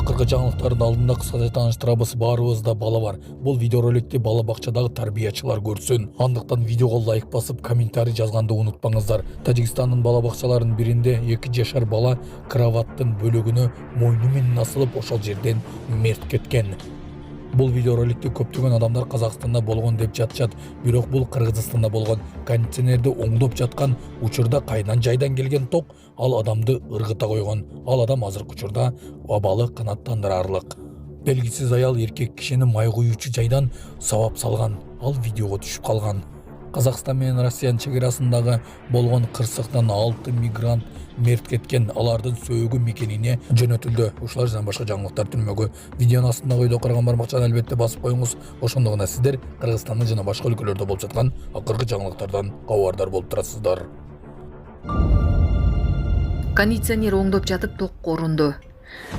Акыркы жаңылыктардын алдында кыскача тааныштырабыз, баарыбызда бала бар. Бул видеороликти бала бакчадагы тарбиячылар көрсүн. Андыктан видеого лайк басып, комментарий жазганды унутпаңыздар. Тажикстандын бала бакчаларынын биринде 2 жашар бала кроваттын бөлөгүнө мойну менен асылып ошол жерден мерт кеткен. Бул видеороликти көптөгөн адамдар Казакстанда болгон деп жатышат, бирок бул Кыргызстанда болгон. Кондиционерди оңдоп жаткан учурда кайдан жайдан келген ток ал адамды ыргыта койгон. Ал адам азыркы учурда абалы канааттандырарлык. Белгисиз аял эркек кишини май куюучу жайдан сабап салган. Ал видеого түшүп калган. Казакстан менен Россиянын чекарасындагы болгон кырсыктан 6 мигрант мерт кеткен. Алардын сөөгү мекенине жөнөтүлдү. Ушулар жана башка жаңылыктар түрмөгү. Видеонун астында ойдо кырган бармакчаны албетте басып коюңуз. Ошондо гана сиздер Кыргызстандын жана башка өлкөлөрдө болуп жаткан акыркы жаңылыктардан кабардар болуп турасыздар. Кондиционер оңдоп жатып токко урунду.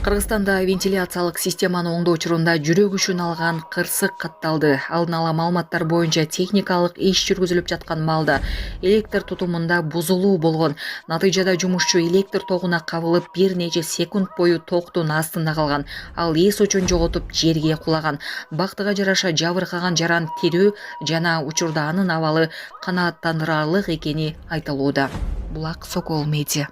Кыргызстанда вентиляциялык системаны оңдоо учурунда жүрөк үшүн алган кырсык катталды. Алдын ала маалыматтар боюнча техникалык иш жүргүзүлүп жаткан маалда электр тутумунда бузулуу болгон. Натыйжада жумушчу электр тогуна кабылып бир нече секунд бою токтун астында калган. Ал эс учун жоготуп жерге кулаган. Бактыга жараша жабыркаган жаран тирүү жана учурда анын абалы канааттандырарлык экени айтылууда. Булак Сокол Медиа.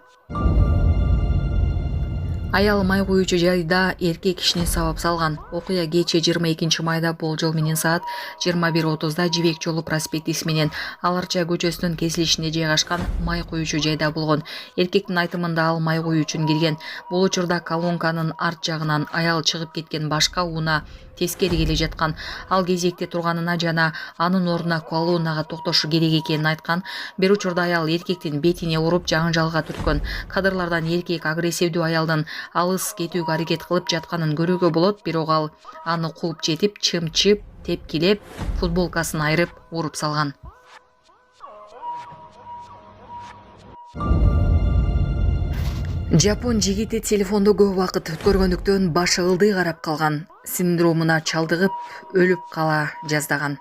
Аял май куюучу жайда эркек кишини сабап салган. Окуя кечээ 22 майда болжол менен саат 21:30да Жибек жолу проспектиси менен Аларча көчөсүнүн кесилишинде жайгашкан май куюучу жайда болгон. Эркектин айтымында ал май куюу үчүн кирген. Бул учурда колонканын арт жагынан аял чыгып кеткен, башка унаа тескери келе жаткан. Ал кезекте турганына жана анын ордуна колоннага токтошу керек экенин айткан. Бир учурда аял эркектин бетине уруп жаңжалга түрткөн. Кадрлардан эркек агрессивдүү аялдын алыс кетүүгө аракет кылып жатканын көрүүгө болот, бирок ал аны кууп жетип, чымчып, тепкилеп, футболкасын айырып уруп салган. Жапон жигити телефондо көп убакыт өткөргөндүктөн башы ылдый карап калган, синдромуна чалдыгып өлүп кала жаздаган.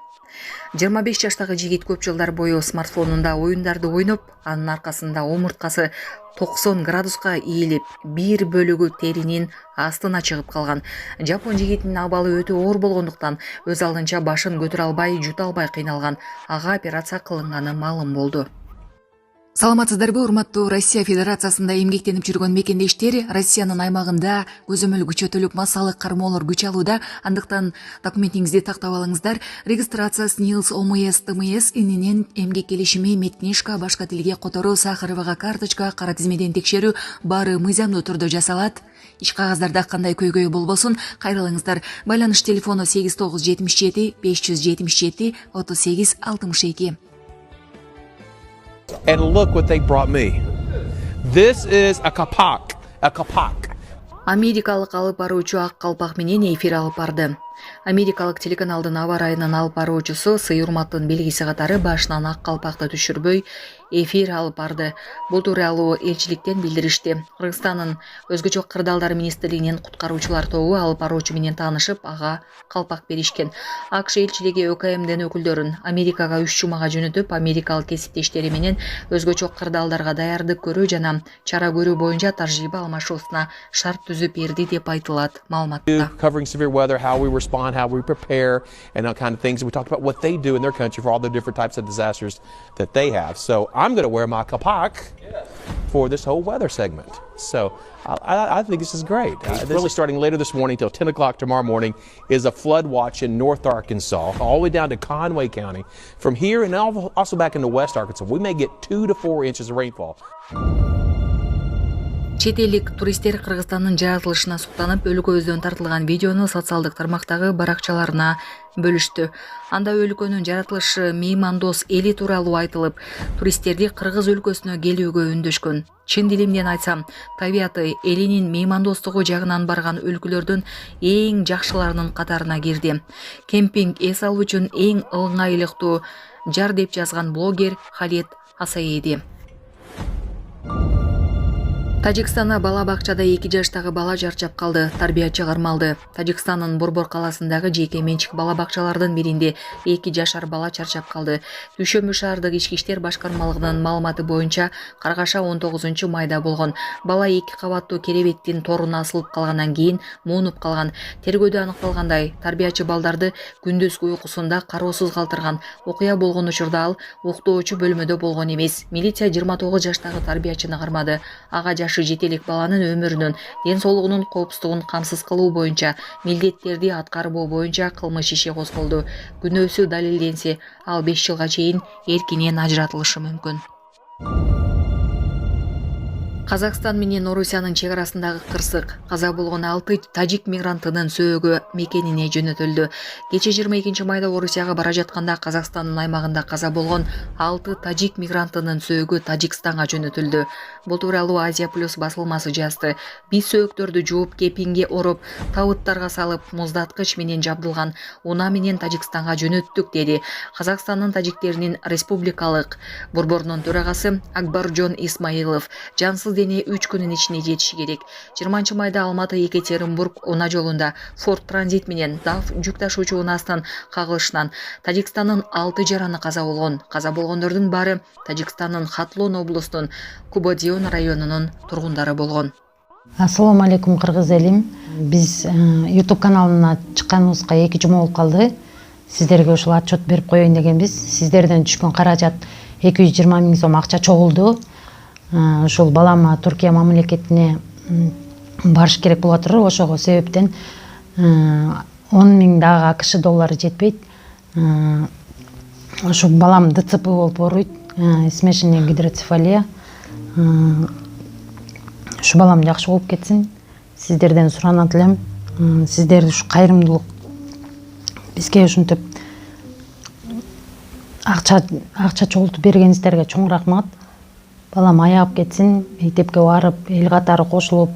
25 жаштагы жигит көп жылдар бою смартфонунда оюндарды ойноп, анын аркасында омурткасы 90 градуска ийилип, бир бөлүгү теринин астына чыгып калган. Жапон жигитинин абалы өтө оор болгондуктан өз алдынча башын көтөрө албай, жута албай кыйналган. Ага операция кылынганы маалым болду. Саламатсыздарбы, урматтуу Россия Федерациясында эмгектенип жүргөн мекендештер? Россиянын аймагында көзөмөл күчөтүлүп, массалык кармоолор күч алууда. Андыктан документиңизди тактап алыңыздар. Регистрация СНИЛС, ОМС, ТМС иненен эмгек келишими, медкнижка, башка тилге которуу, Сахаровага карточка, кара тизмеден текшерүү баары мыйзамдуу түрдө жасалат. Иш кагаздарда кандай көйгөй болбосун, кайрылыңыздар. Байланыш телефону 8977 577 38 62. And look what they brought me. This is a kapak. A kapak. Америкалык алып баруучу ак калпак менен эфир алып барды. Америкалык телеканалдын аба райынын алып баруучусу сый урматтын белгиси катары башынан ак калпакты түшүрбөй эфир алып барды. Бул тууралуу элчиликтен билдиришти. Кыргызстандын өзгөчө кырдаалдар министрлигинин куткаруучулар тобу алып баруучу менен таанышып, ага калпак беришкен. АКШ элчилиги ÖKMдин өкүлдөрүн Америкага 3 жумага жөнөтүп, америкалык кесиптештери менен өзгөчө кырдаалдарга даярдык көрүү жана чара көрүү боюнча тажрыйба алмашуусуна шарт түзүп берди деп айтылат маалыматта. Covering severe weather, how we respond, how we prepare, and that kind of things. We talked about what they do in their country for all the different types of disasters that they have. So I'm going to wear my kapak for this whole weather segment. So I think this is great. This is starting later this morning till 10 o'clock tomorrow morning is a flood watch in North Arkansas, all the way down to Conway County. From here and also back into West Arkansas, we may get 2 to 4 inches of rainfall. Чет элдик туристтер Кыргызстандын жаратылышына суктанып, өлкөбүздөн тартылган видеону социалдык тармактагы баракчаларына бөлүштү. Анда өлкөнүн жаратылышы меймандос эли тууралуу айтылып, туристтерди Кыргыз өлкөсүнө келүүгө үндөшкөн. Чын дилимден айтсам, табияты элинин меймандостугу жагынан барган өлкөлөрдүн эң жакшыларынын катарына кирди. Кемпинг эс алуу үчүн эң ыңгайлыктуу жар деп жазган блогер Халет Асаиди. Тажикстанда бала бакчада 2 жаштагы бала жарчап калды, тарбиячы кармалды. Тажикстандын Борбор калаасындагы жеке менчик бала бакчалардын биринде 2 жашар бала чарчап калды. Дүйшөмбү шаардык ички иштер башкармалыгынын маалыматы боюнча каргаша 19-майда болгон. Бала 2 кабаттуу керебеттин торуна асылып калгандан кийин муунуп калган. Тергөөдө аныкталгандай, тарбиячы балдарды күндүзгү уйкусунда кароосуз калтырган. Окуя болгон учурда ал уктоочу бөлмөдө болгон эмес. Милиция 29 жаштагы тарбиячыны кармады. Ага жашы жетелик баланын өмүрүнүн, ден соолугунун коопсуздугун камсыз кылуу боюнча милдеттерди аткарбоо боюнча кылмыш иши козголду. Күнөөсү далилденсе, ал 5 жылга чейин эркинен ажыратылышы мүмкүн. Казакстан менен Орусиянын чек арасындагы кырсык. Каза болгон 6 тажик мигрантынын сөөгү мекенине жөнөтүлдү. Кече 22-майда Орусияга бара жатканда Казакстандын аймагында каза болгон 6 тажик мигрантынын сөөгү Тажикстанга жөнөтүлдү. Бул тууралуу Азия Плюс басылмасы жазды. Биз сөөктөрдү жууп, кепинге ороп, табыттарга салып, муздаткыч менен жабдылган унаа менен Тажикстанга жөнөттүк, деди Казакстандын тажиктеринин республикалык борборунун төрагасы Акбаржон Исмаилов. Жансыз дене 3 күнүн ичинде жетиши керек. 20-майда Алматы Екатеринбург унаа жолунда Форд Транзит менен DAF жүк ташуучу унаасынын кагылышынан Тажикстандын 6 жараны каза болгон. Каза болгондордун баары Тажикстандын Хатлон облусунун Кубодион районунун тургундары болгон. Ассаламу алейкум, кыргыз элим. Биз YouTube каналына чыкканыбызга 2 жума болуп калды. Сиздерге ушул отчет берип коеюн дегенбиз. Сиздерден түшкөн каражат 220 000 сом акча чогулду. Ушул балама Туркия мамлекетине барыш керек болуп атыр. Ошого себептен 10 000 дагы АКШ доллары жетпейт. Ошо балам ДЦП болуп ооруйт, смешанная гидроцефалия. Ушу балам жакшы болуп кетсин. Сиздерден суранат элем. Сиздер ушу кайрымдуулук бизге ушинтип акча чогултуп бергениңиздерге чоң рахмат. Балам аягып кетсин, мектепке барып, эл катары кошулуп.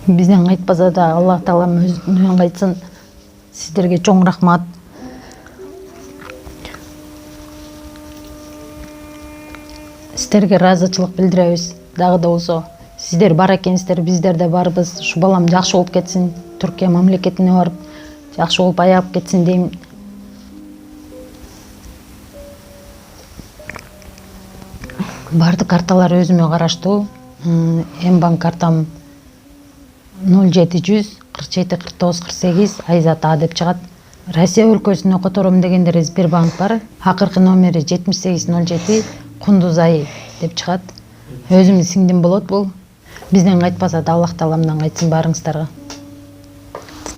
Бизден кайтпаса да Аллах Таалам өзүнөн кайтсын. Сиздерге чоң рахмат. Сиздерге ыраазычылык билдиребиз. Дагы да болсо сиздер бар экенсиздер, биздер да барбыз. Ушу балам жакшы болуп кетсин, Түркия мамлекетине барып жакшы болуп аягып кетсин дейм. Бардык карталар өзүмө караштуу. Мбанк картам 0700 47 49 48 Айзат А деп чыгат. Россия өлкөсүнө котором дегендер Сбербанк бар. Акыркы номери 7807 Кундуз Ай деп чыгат. Өзүмдүн сиңдим болот бул. Бизден кайтпаса да Аллах Тааламдан кайтсын барыңыздарга.